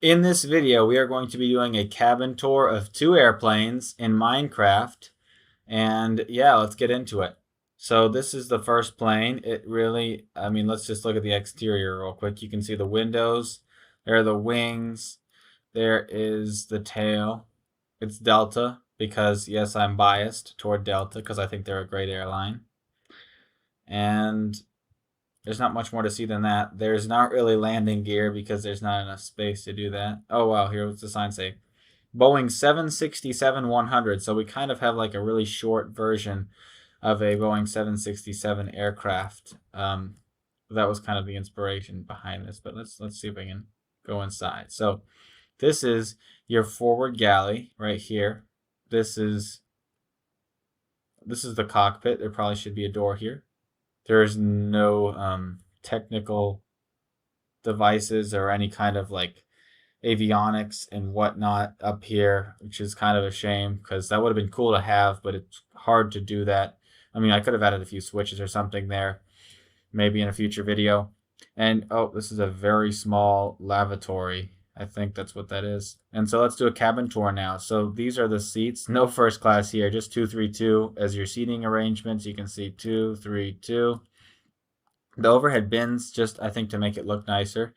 In this video, we are going to be doing a cabin tour of 2 airplanes in Minecraft. And yeah, let's get into it. So this is the first plane. Let's just look at the exterior real quick. You can see the windows. There are the wings. There is the tail. It's Delta because, yes, I'm biased toward Delta because I think they're a great airline. And there's not much more to see than that. There's not really landing gear because there's not enough space to do that. Oh, wow, here, what's the sign say? Boeing 767-100. So we kind of have like a really short version of a Boeing 767 aircraft. That was kind of the inspiration behind this. But let's see if I can go inside. So this is your forward galley right here. This is the cockpit. There probably should be a door here. There's no technical devices or any kind of like avionics and whatnot up here, which is kind of a shame because that would have been cool to have, but it's hard to do that. I mean, I could have added a few switches or something there, maybe in a future video. And oh, this is a very small lavatory. I think that's what that is. And so let's do a cabin tour now. So these are the seats. No first class here, just 232 as your seating arrangements. You can see 232. The overhead bins, just I think to make it look nicer,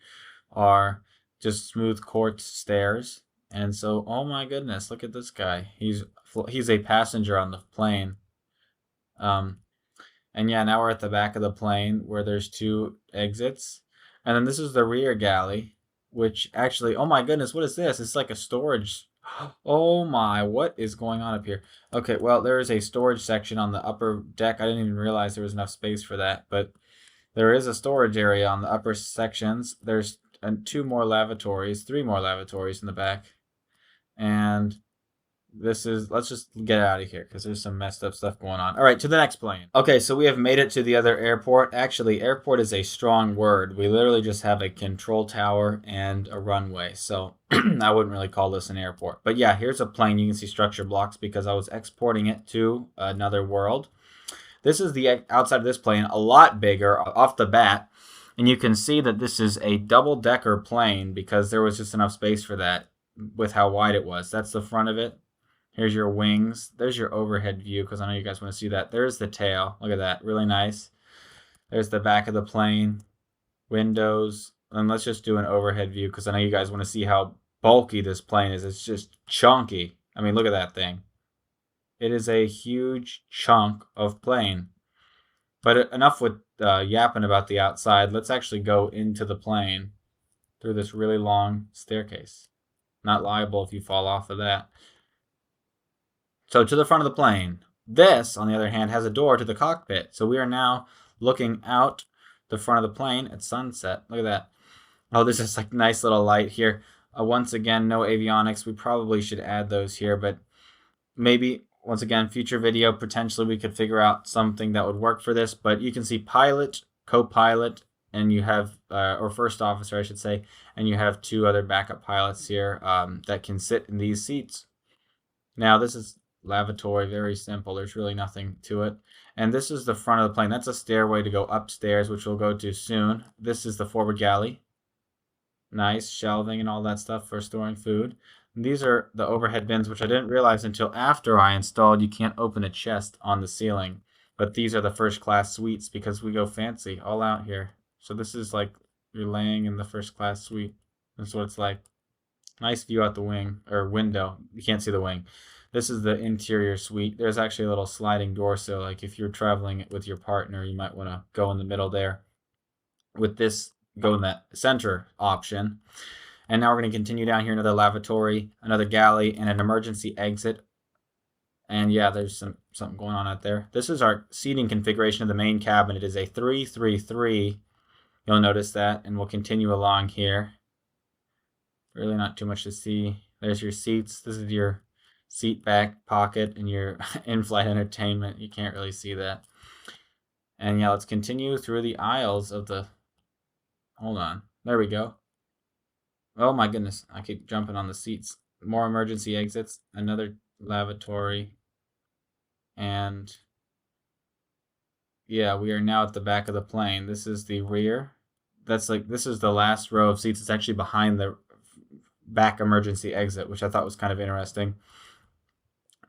are just smooth quartz stairs. And so, oh my goodness, look at this guy. He's a passenger on the plane. And yeah, now we're at the back of the plane where there's 2 exits. And then this is the rear galley, which actually, oh my goodness, what is this? It's like a storage. Oh my, what is going on up here? Okay, well, there is a storage section on the upper deck. I didn't even realize there was enough space for that, but there is a storage area on the upper sections. There's 2 more lavatories, 3 more lavatories in the back. And let's just get out of here because there's some messed up stuff going on. All right, to the next plane. Okay, so we have made it to the other airport. Actually, airport is a strong word. We literally just have a control tower and a runway. So I wouldn't really call this an airport. But yeah, here's a plane. You can see structure blocks because I was exporting it to another world. This is the outside of this plane, a lot bigger off the bat. And you can see that this is a double-decker plane because there was just enough space for that with how wide it was. That's the front of it. Here's your wings. There's your overhead view because I know you guys want to see that. There's the tail. Look at that. Really nice. There's the back of the plane. Windows. And let's just do an overhead view because I know you guys want to see how bulky this plane is. It's just chunky. I mean, look at that thing. It is a huge chunk of plane. But enough with yapping about the outside. Let's actually go into the plane through this really long staircase. Not liable if you fall off of that. So to the front of the plane. This, on the other hand, has a door to the cockpit. So we are now looking out the front of the plane at sunset. Look at that. Oh, this is like nice little light here. Once again, no avionics. We probably should add those here, but maybe, once again, future video, potentially we could figure out something that would work for this. But you can see pilot, co-pilot, and you have, or first officer, I should say, and you have 2 other backup pilots here that can sit in these seats. Now, this is lavatory, very simple. There's really nothing to it. And this is the front of the plane. That's a stairway to go upstairs, which we'll go to soon. This is the forward galley. Nice shelving and all that stuff for storing food. And these are the overhead bins, which I didn't realize until after I installed. You can't open a chest on the ceiling. But these are the first class suites because we go fancy all out here. So this is like you're laying in the first class suite. That's what it's like. Nice view out the wing, or window. You can't see the wing. This is the interior suite. There's actually a little sliding door, so like if you're traveling with your partner, you might want to go in the middle there. With this, go in that center option. And now we're going to continue down here, another lavatory, another galley, and an emergency exit. And yeah, there's something going on out there. This is our seating configuration of the main cabin. It is a 333. You'll notice that, and we'll continue along here. Really not too much to see. There's your seats. This is your seat back pocket and your in-flight entertainment. You can't really see that. And yeah, let's continue through the aisles of the... Hold on. There we go. Oh my goodness. I keep jumping on the seats. More emergency exits. Another lavatory. And yeah, we are now at the back of the plane. This is the rear. This is the last row of seats. It's actually behind the back emergency exit, which I thought was kind of interesting.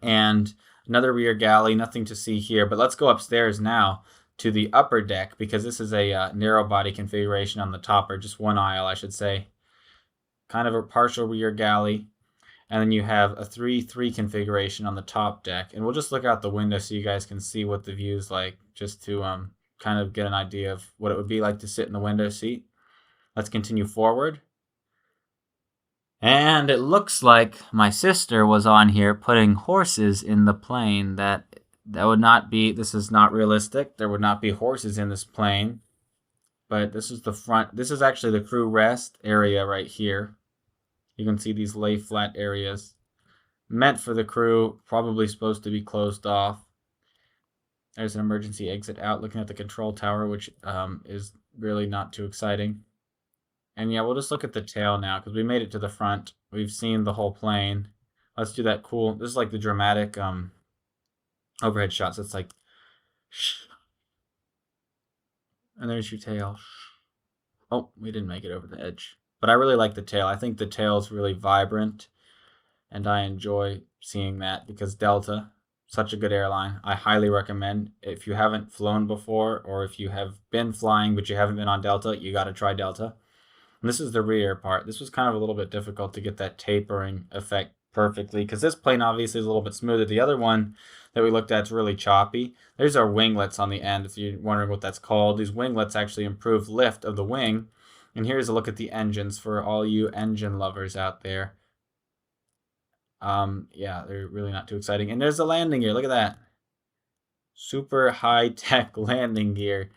And another rear galley, nothing to see here, but let's go upstairs now to the upper deck, because this is a narrow body configuration on the top, or just one aisle, I should say. Kind of a partial rear galley. And then you have a 3-3 configuration on the top deck. And we'll just look out the window so you guys can see what the view's like, just to kind of get an idea of what it would be like to sit in the window seat. Let's continue forward. And it looks like my sister was on here putting horses in the plane. That would not be, this is not realistic. There would not be horses in this plane. But this is the front. This is actually the crew rest area right here. You can see these lay flat areas. Meant for the crew, probably supposed to be closed off. There's an emergency exit out, looking at the control tower, which is really not too exciting. And yeah, we'll just look at the tail now, because we made it to the front. We've seen the whole plane. Let's do that cool. This is like the dramatic overhead shots. It's like, and there's your tail. Oh, we didn't make it over the edge. But I really like the tail. I think the tail is really vibrant, and I enjoy seeing that, because Delta, such a good airline. I highly recommend. If you haven't flown before, or if you have been flying but you haven't been on Delta, you got to try Delta. And this is the rear part. This was kind of a little bit difficult to get that tapering effect perfectly, because this plane obviously is a little bit smoother. The other one that we looked at is really choppy. There's our winglets on the end, if you're wondering what that's called. These winglets actually improve lift of the wing. And here's a look at the engines for all you engine lovers out there. Yeah, they're really not too exciting. And there's the landing gear. Look at that. Super high-tech landing gear.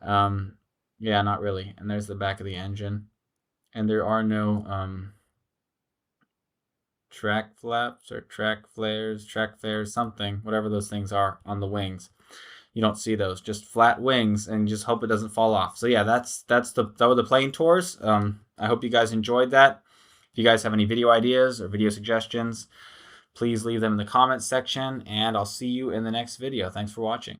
Yeah, not really. And there's the back of the engine. And there are no track flaps or track flares, something, whatever those things are on the wings. You don't see those, just flat wings, and just hope it doesn't fall off. So yeah, that were the plane tours. I hope you guys enjoyed that. If you guys have any video ideas or video suggestions, please leave them in the comments section, and I'll see you in the next video. Thanks for watching.